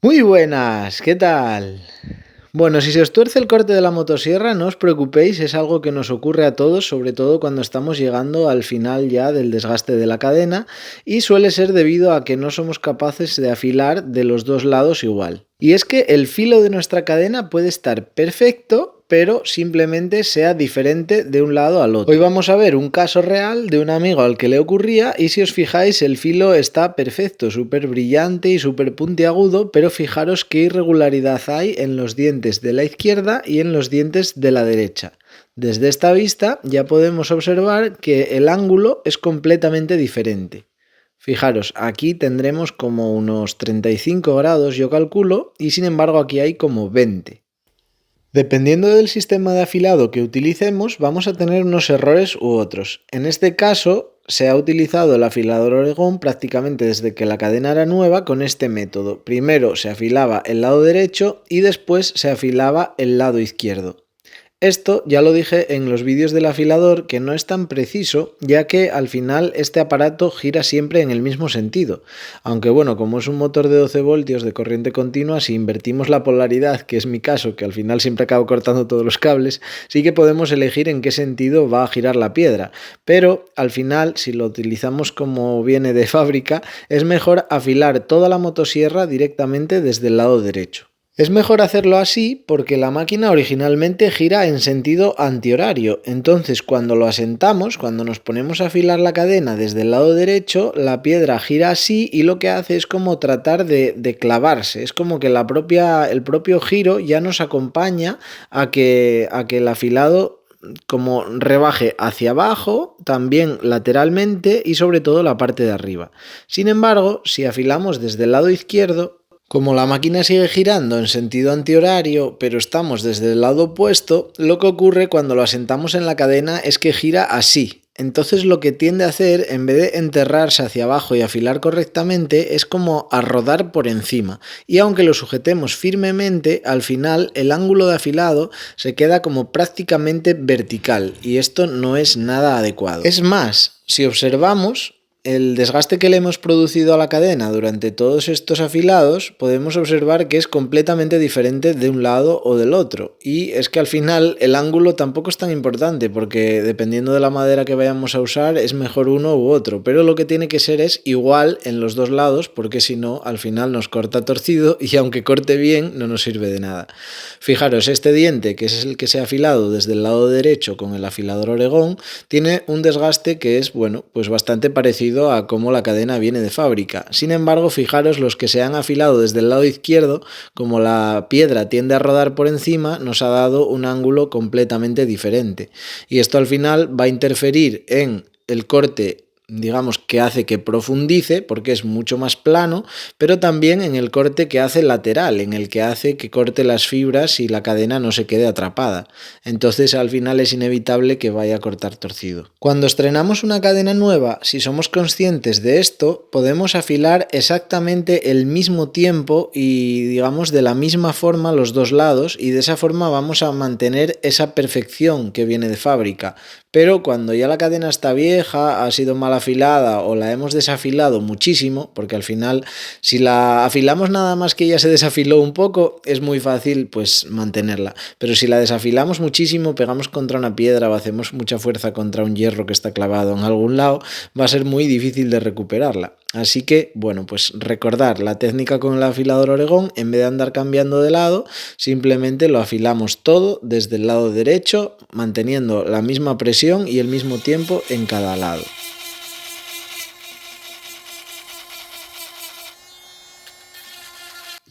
Muy buenas, ¿qué tal? Bueno, si se os tuerce el corte de la motosierra, no os preocupéis, es algo que nos ocurre a todos, sobre todo cuando estamos llegando al final ya del desgaste de la cadena, y suele ser debido a que no somos capaces de afilar de los dos lados igual. Y es que el filo de nuestra cadena puede estar perfecto, pero simplemente sea diferente de un lado al otro. Hoy vamos a ver un caso real de un amigo al que le ocurría y si os fijáis el filo está perfecto, súper brillante y súper puntiagudo, pero fijaros qué irregularidad hay en los dientes de la izquierda y en los dientes de la derecha. Desde esta vista ya podemos observar que el ángulo es completamente diferente. Fijaros, aquí tendremos como unos 35 grados yo calculo y sin embargo aquí hay como 20. Dependiendo del sistema de afilado que utilicemos, vamos a tener unos errores u otros. En este caso, se ha utilizado el afilador Oregón prácticamente desde que la cadena era nueva con este método. Primero se afilaba el lado derecho y después se afilaba el lado izquierdo. Esto ya lo dije en los vídeos del afilador que no es tan preciso, ya que al final este aparato gira siempre en el mismo sentido. Aunque bueno, como es un motor de 12 voltios de corriente continua, si invertimos la polaridad, que es mi caso, que al final siempre acabo cortando todos los cables, sí que podemos elegir en qué sentido va a girar la piedra. Pero al final, si lo utilizamos como viene de fábrica, es mejor afilar toda la motosierra directamente desde el lado derecho. Es mejor hacerlo así porque la máquina originalmente gira en sentido antihorario, entonces cuando lo asentamos, cuando nos ponemos a afilar la cadena desde el lado derecho, la piedra gira así y lo que hace es como tratar de clavarse, es como que el propio giro ya nos acompaña a que el afilado como rebaje hacia abajo, también lateralmente y sobre todo la parte de arriba. Sin embargo, si afilamos desde el lado izquierdo, como la máquina sigue girando en sentido antihorario, pero estamos desde el lado opuesto, lo que ocurre cuando lo asentamos en la cadena es que gira así. Entonces lo que tiende a hacer, en vez de enterrarse hacia abajo y afilar correctamente, es como a rodar por encima. Y aunque lo sujetemos firmemente, al final el ángulo de afilado se queda como prácticamente vertical, y esto no es nada adecuado. Es más, si observamos, el desgaste que le hemos producido a la cadena durante todos estos afilados, podemos observar que es completamente diferente de un lado o del otro. Y es que al final el ángulo tampoco es tan importante, porque dependiendo de la madera que vayamos a usar es mejor uno u otro, pero lo que tiene que ser es igual en los dos lados, porque si no al final nos corta torcido y aunque corte bien no nos sirve de nada. Fijaros, este diente, que es el que se ha afilado desde el lado derecho con el afilador Oregón, tiene un desgaste que es, bueno, pues bastante parecido a cómo la cadena viene de fábrica. Sin embargo, fijaros los que se han afilado desde el lado izquierdo, como la piedra tiende a rodar por encima, nos ha dado un ángulo completamente diferente. Y esto al final va a interferir en el corte, digamos, que hace que profundice porque es mucho más plano, pero también en el corte que hace lateral, en el que hace que corte las fibras y la cadena no se quede atrapada. Entonces al final es inevitable que vaya a cortar torcido. Cuando estrenamos una cadena nueva, si somos conscientes de esto, podemos afilar exactamente el mismo tiempo y digamos de la misma forma los dos lados, y de esa forma vamos a mantener esa perfección que viene de fábrica. Pero cuando ya la cadena está vieja, ha sido mal afilada o la hemos desafilado muchísimo, porque al final si la afilamos nada más que ya se desafiló un poco, es muy fácil pues mantenerla. Pero si la desafilamos muchísimo, pegamos contra una piedra o hacemos mucha fuerza contra un hierro que está clavado en algún lado, va a ser muy difícil de recuperarla. Así que, bueno, pues recordar la técnica con el afilador Oregón, en vez de andar cambiando de lado, simplemente lo afilamos todo desde el lado derecho, manteniendo la misma presión y el mismo tiempo en cada lado.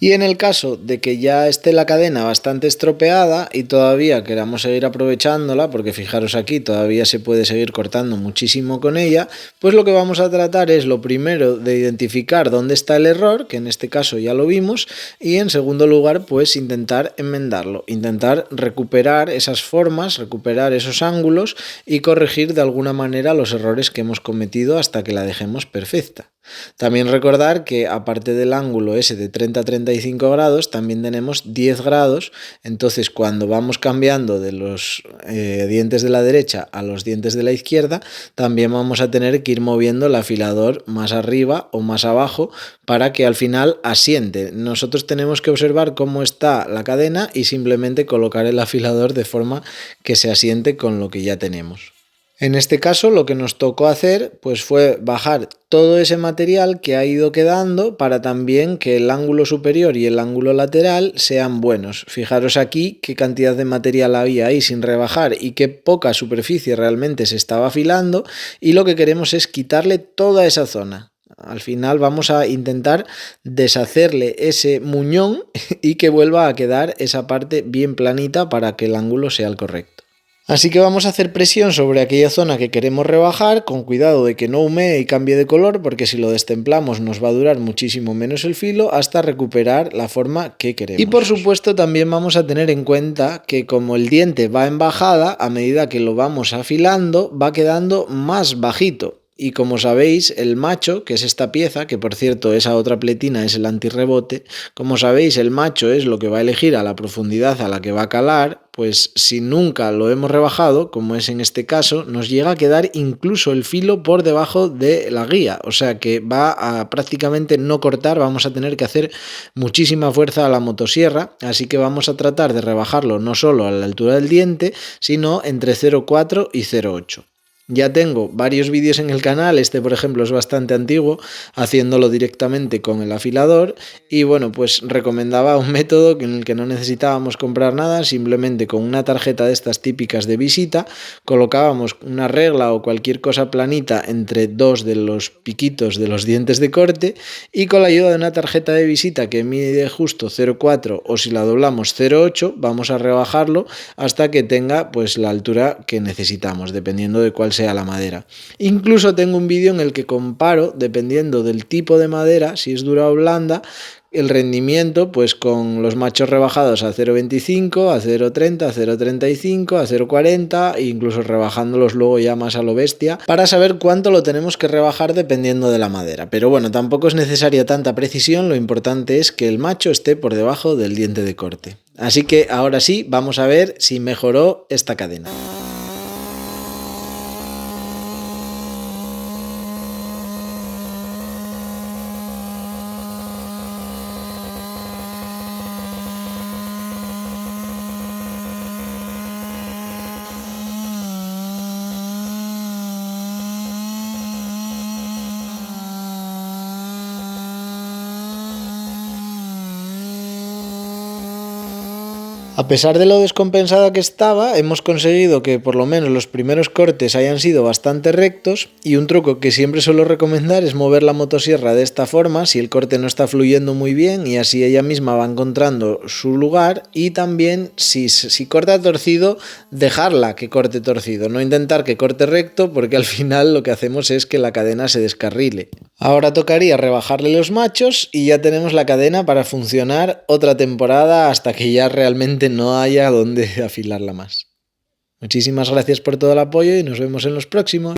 Y en el caso de que ya esté la cadena bastante estropeada y todavía queramos seguir aprovechándola, porque fijaros aquí todavía se puede seguir cortando muchísimo con ella, pues lo que vamos a tratar es lo primero de identificar dónde está el error, que en este caso ya lo vimos, y en segundo lugar pues intentar enmendarlo, intentar recuperar esas formas, recuperar esos ángulos y corregir de alguna manera los errores que hemos cometido hasta que la dejemos perfecta. También recordar que aparte del ángulo ese de 30 a 35 45 grados, también tenemos 10 grados. Entonces, cuando vamos cambiando de los dientes de la derecha a los dientes de la izquierda, también vamos a tener que ir moviendo el afilador más arriba o más abajo para que al final asiente. Nosotros tenemos que observar cómo está la cadena y simplemente colocar el afilador de forma que se asiente con lo que ya tenemos. En este caso lo que nos tocó hacer pues fue bajar todo ese material que ha ido quedando para también que el ángulo superior y el ángulo lateral sean buenos. Fijaros aquí qué cantidad de material había ahí sin rebajar y qué poca superficie realmente se estaba afilando, y lo que queremos es quitarle toda esa zona. Al final vamos a intentar deshacerle ese muñón y que vuelva a quedar esa parte bien planita para que el ángulo sea el correcto. Así que vamos a hacer presión sobre aquella zona que queremos rebajar, con cuidado de que no humee y cambie de color, porque si lo destemplamos nos va a durar muchísimo menos el filo hasta recuperar la forma que queremos. Y por supuesto también vamos a tener en cuenta que como el diente va en bajada, a medida que lo vamos afilando va quedando más bajito. Y como sabéis, el macho, que es esta pieza, que por cierto esa otra pletina es el antirrebote, como sabéis el macho es lo que va a elegir a la profundidad a la que va a calar, pues si nunca lo hemos rebajado, como es en este caso, nos llega a quedar incluso el filo por debajo de la guía, o sea que va a prácticamente no cortar, vamos a tener que hacer muchísima fuerza a la motosierra, así que vamos a tratar de rebajarlo no solo a la altura del diente, sino entre 0,4 y 0,8. Ya tengo varios vídeos en el canal, este por ejemplo es bastante antiguo, haciéndolo directamente con el afilador, y bueno, pues recomendaba un método en el que no necesitábamos comprar nada, simplemente con una tarjeta de estas típicas de visita, colocábamos una regla o cualquier cosa planita entre dos de los piquitos de los dientes de corte, y con la ayuda de una tarjeta de visita que mide justo 0,4 o si la doblamos 0,8, vamos a rebajarlo hasta que tenga pues la altura que necesitamos, dependiendo de cuál sea la madera. Incluso tengo un vídeo en el que comparo, dependiendo del tipo de madera, si es dura o blanda, el rendimiento pues con los machos rebajados a 0,25, a 0,30, a 0,35, a 0,40 e incluso rebajándolos luego ya más a lo bestia para saber cuánto lo tenemos que rebajar dependiendo de la madera. Pero bueno, tampoco es necesaria tanta precisión, lo importante es que el macho esté por debajo del diente de corte. Así que ahora sí, vamos a ver si mejoró esta cadena. A pesar de lo descompensada que estaba, hemos conseguido que por lo menos los primeros cortes hayan sido bastante rectos, y un truco que siempre suelo recomendar es mover la motosierra de esta forma si el corte no está fluyendo muy bien, y así ella misma va encontrando su lugar, y también si corta torcido, dejarla que corte torcido, no intentar que corte recto porque al final lo que hacemos es que la cadena se descarrile. Ahora tocaría rebajarle los machos y ya tenemos la cadena para funcionar otra temporada hasta que ya realmente no haya donde afilarla más. Muchísimas gracias por todo el apoyo y nos vemos en los próximos.